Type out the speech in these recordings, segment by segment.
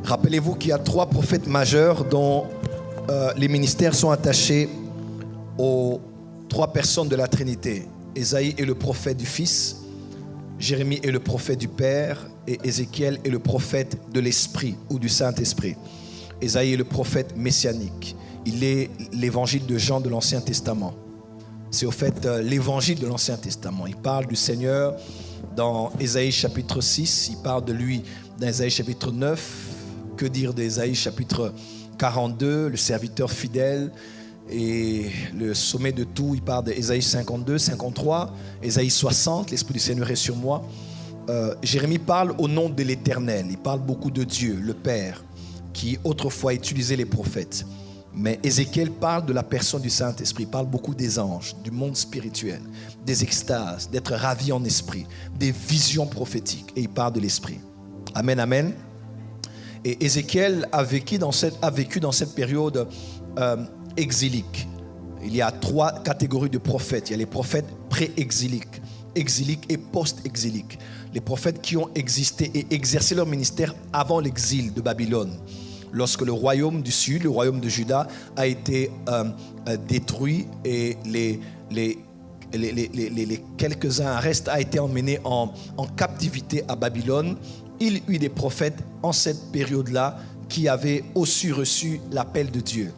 Rappelez-vous qu'il y a 3 prophètes majeurs dont les ministères sont attachés aux 3 personnes de la Trinité. Ésaïe est le prophète du Fils, Jérémie est le prophète du Père et Ézéchiel est le prophète de l'Esprit ou du Saint-Esprit. Ésaïe est le prophète messianique. Il est l'évangile de Jean de l'Ancien Testament. C'est au fait l'évangile de l'Ancien Testament. Il parle du Seigneur dans Ésaïe chapitre 6, il parle de lui dans Ésaïe chapitre 9. Que dire d'Ésaïe chapitre 42, le serviteur fidèle et le sommet de tout, il parle d'Ésaïe 52, 53, Ésaïe 60, l'Esprit du Seigneur est sur moi. Jérémie parle au nom de l'Éternel, il parle beaucoup de Dieu, le Père, qui autrefois utilisait les prophètes. Mais Ézéchiel parle de la personne du Saint-Esprit, il parle beaucoup des anges, du monde spirituel, des extases, d'être ravi en esprit, des visions prophétiques, et il parle de l'Esprit. Amen, amen. Et Ézéchiel a vécu dans cette période exilique. Il y a 3 catégories de prophètes. Il y a les prophètes pré-exiliques, exiliques et post-exiliques. Les prophètes qui ont existé et exercé leur ministère avant l'exil de Babylone. Lorsque le royaume du Sud, le royaume de Juda, a été détruit et les quelques-uns restent a été emmenés en captivité à Babylone. Il y eut des prophètes en cette période-là qui avaient aussi reçu l'appel de Dieu.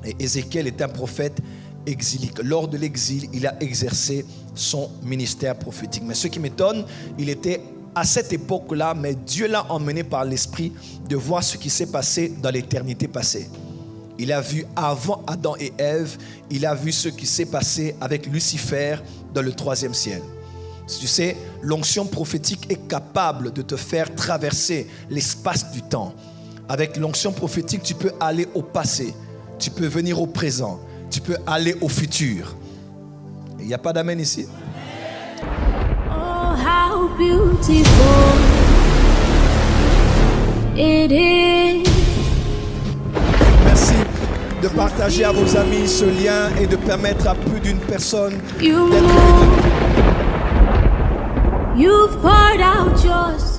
Et Ézéchiel est un prophète exilique. Lors de l'exil, il a exercé son ministère prophétique. Mais ce qui m'étonne, il était à cette époque-là, mais Dieu l'a emmené par l'Esprit de voir ce qui s'est passé dans l'éternité passée. Il a vu avant Adam et Ève, il a vu ce qui s'est passé avec Lucifer dans le 3e ciel. Tu sais, l'onction prophétique est capable de te faire traverser l'espace du temps. Avec l'onction prophétique, tu peux aller au passé, tu peux venir au présent, tu peux aller au futur. Il n'y a pas d'amen ici. Oh, how beautiful it is. Merci de partager à vos amis ce lien et de permettre à plus d'une personne d'être bénie. You've poured out yours.